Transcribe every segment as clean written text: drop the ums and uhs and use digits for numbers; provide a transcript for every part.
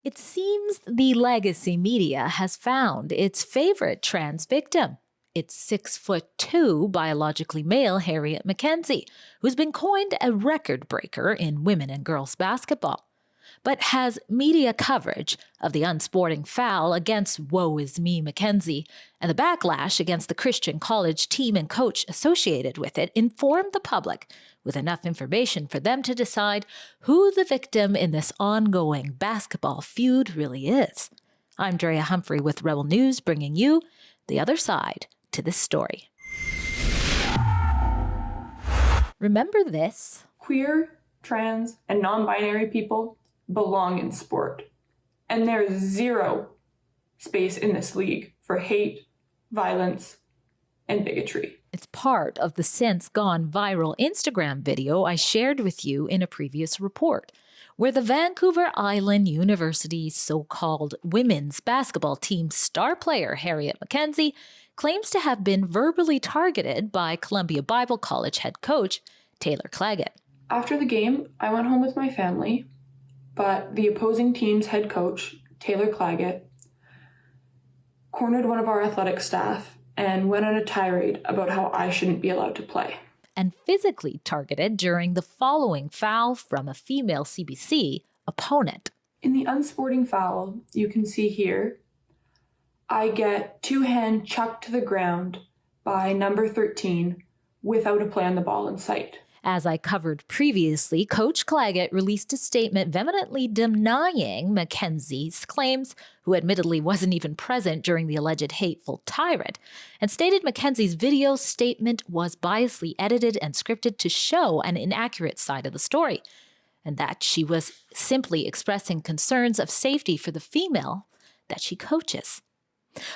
It seems the legacy media has found its favorite trans victim. It's 6'2" biologically male Hariette Mackenzie, who's been coined a record breaker in women and girls basketball. But has media coverage of the unsporting foul against Woe Is Me Mackenzie and the backlash against the Christian college team and coach associated with it informed the public with enough information for them to decide who the victim in this ongoing basketball feud really is? I'm Drea Humphrey with Rebel News, bringing you the other side to this story. Remember this? Queer, trans, and non-binary people belong in sport. And there's zero space in this league for hate, violence, and bigotry. It's part of the since gone viral Instagram video I shared with you in a previous report, where the Vancouver Island University's so-called women's basketball team star player Hariette Mackenzie claims to have been verbally targeted by Columbia Bible College head coach Taylor Claggett. After the game, I went home with my family, but the opposing team's head coach, Taylor Claggett, cornered one of our athletic staff and went on a tirade about how I shouldn't be allowed to play. And physically targeted during the following foul from a female CBC opponent. In the unsporting foul, you can see here, I get two-hand chucked to the ground by number 13 without a play on the ball in sight. As I covered previously, Coach Claggett released a statement vehemently denying Mackenzie's claims, who admittedly wasn't even present during the alleged hateful tirade, and stated Mackenzie's video statement was biasly edited and scripted to show an inaccurate side of the story, and that she was simply expressing concerns of safety for the female that she coaches.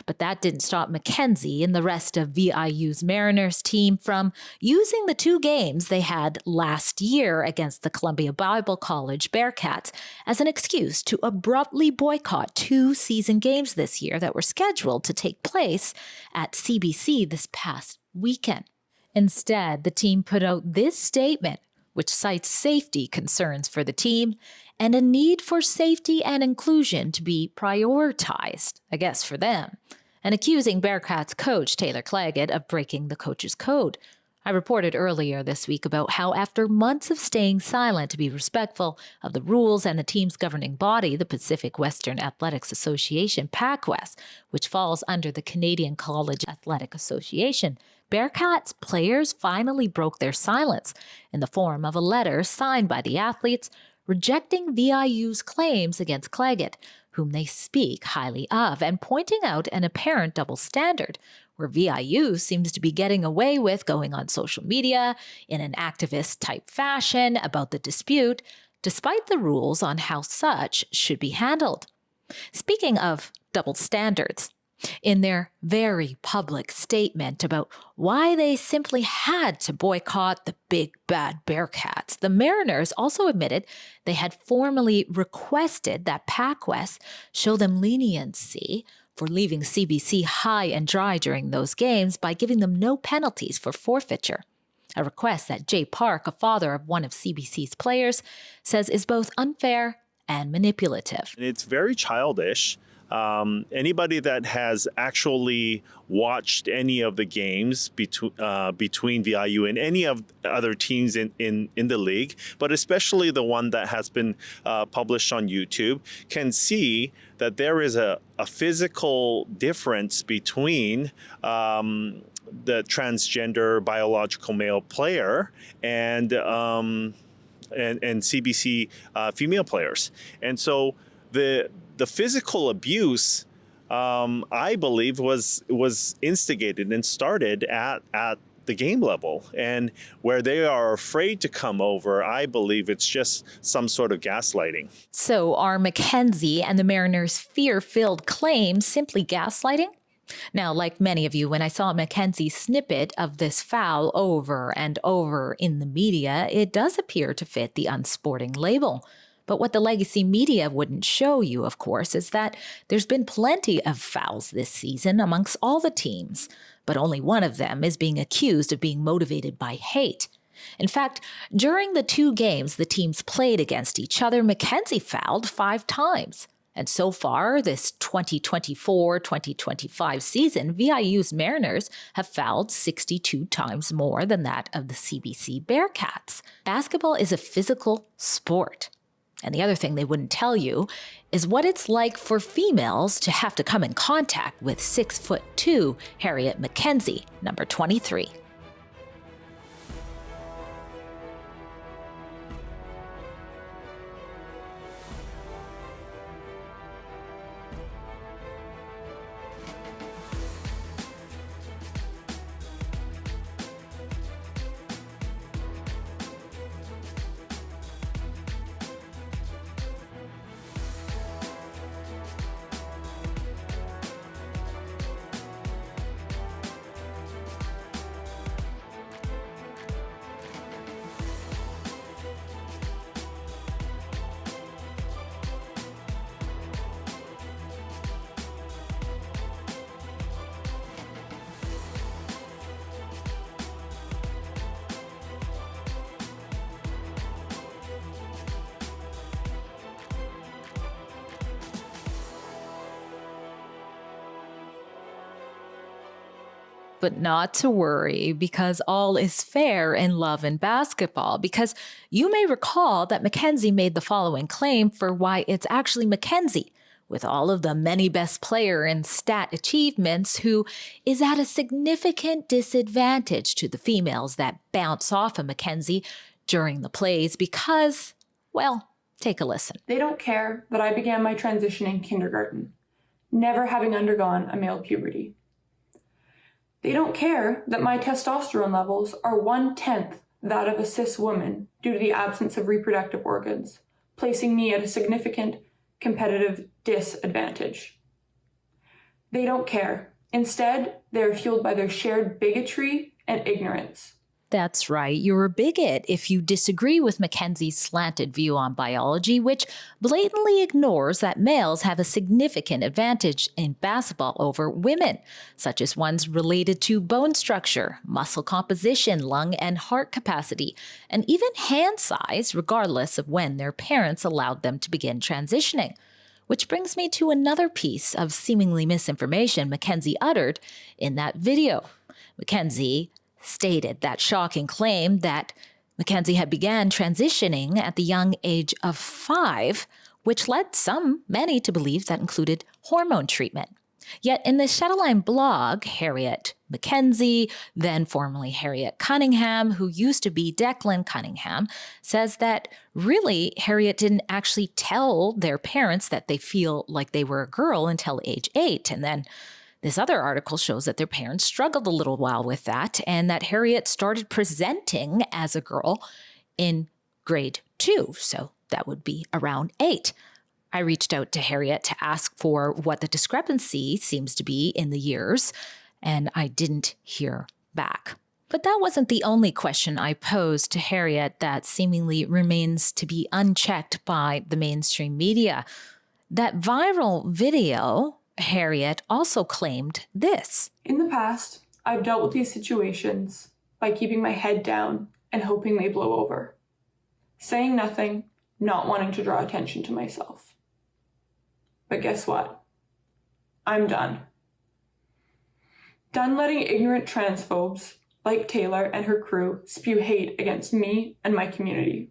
But that didn't stop Mackenzie and the rest of VIU's Mariners team from using the two games they had last year against the Columbia Bible College Bearcats as an excuse to abruptly boycott two season games this year that were scheduled to take place at CBC this past weekend. Instead, the team put out this statement, which cites safety concerns for the team and a need for safety and inclusion to be prioritized, I guess, for them, and accusing Bearcats coach Taylor Claggett of breaking the coach's code. I reported earlier this week about how after months of staying silent to be respectful of the rules and the team's governing body, the Pacific Western Athletics Association, PACWES, which falls under the Canadian College Athletic Association, Bearcats players finally broke their silence in the form of a letter signed by the athletes rejecting VIU's claims against Claggett, whom they speak highly of, and pointing out an apparent double standard, where VIU seems to be getting away with going on social media in an activist-type fashion about the dispute, despite the rules on how such should be handled. Speaking of double standards, in their very public statement about why they simply had to boycott the big bad Bearcats, the Mariners also admitted they had formally requested that PACWES show them leniency for leaving CBC high and dry during those games by giving them no penalties for forfeiture. A request that Jay Park, a father of one of CBC's players, says is both unfair and manipulative. It's very childish. Anybody that has actually watched any of the games between VIU and any of other teams in the league, but especially the one that has been published on YouTube, can see that there is a physical difference between the transgender biological male player and CBC female players. And so the physical abuse, I believe, was instigated and started at the game level. And where they are afraid to come over, I believe it's just some sort of gaslighting. So are Mackenzie and the Mariners' fear-filled claims simply gaslighting? Now, like many of you, when I saw Mackenzie's snippet of this foul over and over in the media, it does appear to fit the unsporting label. But what the legacy media wouldn't show you, of course, is that there's been plenty of fouls this season amongst all the teams, but only one of them is being accused of being motivated by hate. In fact, during the two games the teams played against each other, Mackenzie fouled 5 times. And so far, this 2024-2025 season, VIU's Mariners have fouled 62 times more than that of the CBC Bearcats. Basketball is a physical sport. And the other thing they wouldn't tell you is what it's like for females to have to come in contact with 6'2" Hariette Mackenzie, number 23. But not to worry, because all is fair in love and basketball. Because you may recall that Mackenzie made the following claim for why it's actually Mackenzie, with all of the many best player and stat achievements, who is at a significant disadvantage to the females that bounce off of Mackenzie during the plays because, well, take a listen. They don't care that I began my transition in kindergarten, never having undergone a male puberty. They don't care that my testosterone levels are 1/10 that of a cis woman due to the absence of reproductive organs, placing me at a significant competitive disadvantage. They don't care. Instead, they are fueled by their shared bigotry and ignorance. That's right, you're a bigot if you disagree with Mackenzie's slanted view on biology, which blatantly ignores that males have a significant advantage in basketball over women, such as ones related to bone structure, muscle composition, lung and heart capacity, and even hand size, regardless of when their parents allowed them to begin transitioning. Which brings me to another piece of seemingly misinformation Mackenzie uttered in that video. Mackenzie stated that shocking claim that Mackenzie had began transitioning at the young age of 5, which led many to believe that included hormone treatment. Yet in the Shadowline blog, Hariette Mackenzie, then formerly Harriet Cunningham, who used to be Declan Cunningham, says that really Hariette didn't actually tell their parents that they feel like they were a girl until age 8, and then this other article shows that their parents struggled a little while with that and that Hariette started presenting as a girl in grade 2. So that would be around 8. I reached out to Hariette to ask for what the discrepancy seems to be in the years, and I didn't hear back. But that wasn't the only question I posed to Hariette that seemingly remains to be unchecked by the mainstream media. That viral video, Hariette also claimed this. In the past, I've dealt with these situations by keeping my head down and hoping they blow over. Saying nothing, not wanting to draw attention to myself. But guess what? I'm done. Done letting ignorant transphobes like Taylor and her crew spew hate against me and my community.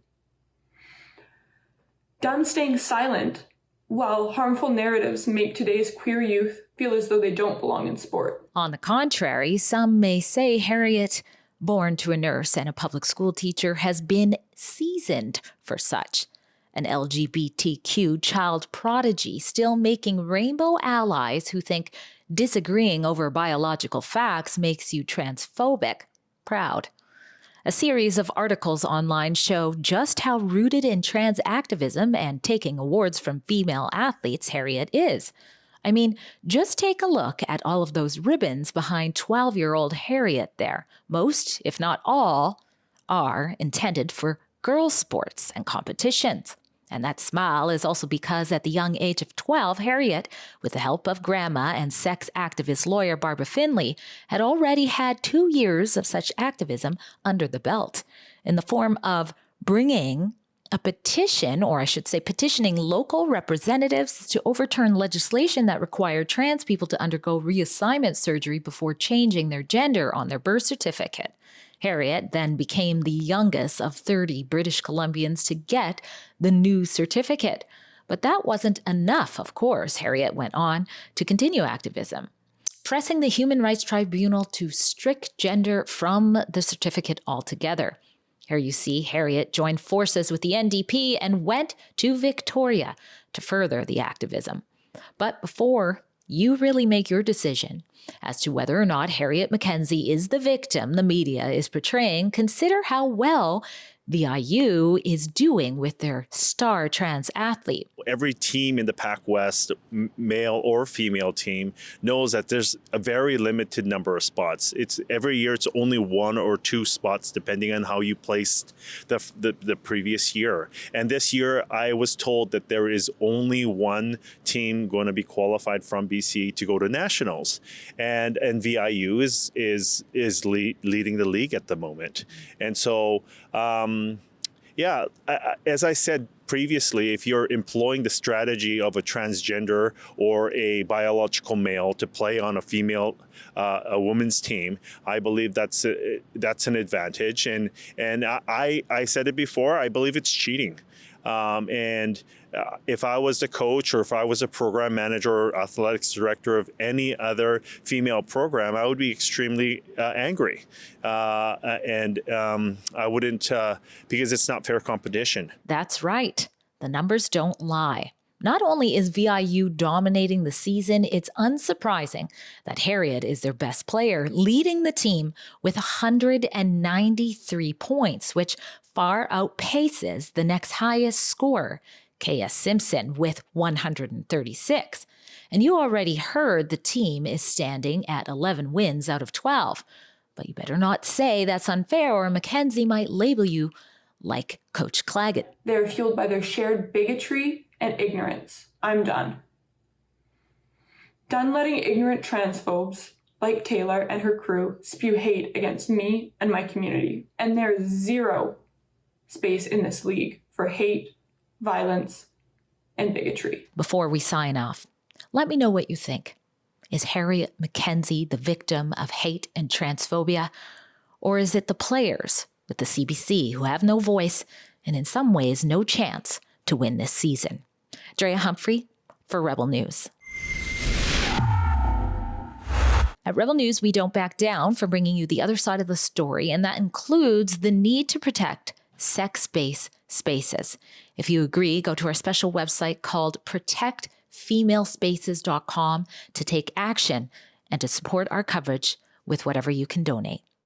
Done staying silent while harmful narratives make today's queer youth feel as though they don't belong in sport. On the contrary, some may say Hariette, born to a nurse and a public school teacher, has been seasoned for such. An LGBTQ child prodigy still making rainbow allies who think disagreeing over biological facts makes you transphobic proud. A series of articles online show just how rooted in trans activism and taking awards from female athletes Hariette is. I mean, just take a look at all of those ribbons behind 12-year-old Hariette there. Most, if not all, are intended for girls' sports and competitions. And that smile is also because at the young age of 12, Hariette, with the help of grandma and sex activist lawyer Barbara Finley, had already had 2 years of such activism under the belt in the form of bringing a petition, or I should say petitioning local representatives to overturn legislation that required trans people to undergo reassignment surgery before changing their gender on their birth certificate. Hariette then became the youngest of 30 British Columbians to get the new certificate. But that wasn't enough, of course. Hariette went on to continue activism, pressing the Human Rights Tribunal to strike gender from the certificate altogether. Here you see Hariette joined forces with the NDP and went to Victoria to further the activism. But before you really make your decision as to whether or not Hariette Mackenzie is the victim the media is portraying, consider how well VIU is doing with their star trans athlete. Every team in the Pac West, male or female team, knows that there's a very limited number of spots. Every year it's only 1 or 2 spots depending on how you placed the previous year. And this year I was told that there is only 1 team going to be qualified from BC to go to nationals, and VIU is leading the league at the moment. And so as I said previously, if you're employing the strategy of a transgender or a biological male to play on a woman's team, I believe that's an advantage. And I said it before, I believe it's cheating. If I was the coach or if I was a program manager or athletics director of any other female program, I would be extremely angry. I wouldn't, because it's not fair competition. That's right. The numbers don't lie. Not only is VIU dominating the season, it's unsurprising that Hariette is their best player, leading the team with 193 points, which far outpaces the next highest scorer, K.S. Simpson, with 136. And you already heard the team is standing at 11 wins out of 12. But you better not say that's unfair, or Mackenzie might label you like Coach Claggett. They're fueled by their shared bigotry and ignorance. I'm done. Done letting ignorant transphobes like Taylor and her crew spew hate against me and my community. And there's zero space in this league for hate, violence, and bigotry. Before we sign off, let me know what you think. Is Hariette Mackenzie the victim of hate and transphobia? Or is it the players with the CBC who have no voice and in some ways no chance to win this season? Drea Humphrey for Rebel News. At Rebel News, we don't back down from bringing you the other side of the story, and that includes the need to protect sex-based spaces. If you agree, go to our special website called protectfemalespaces.com to take action and to support our coverage with whatever you can donate.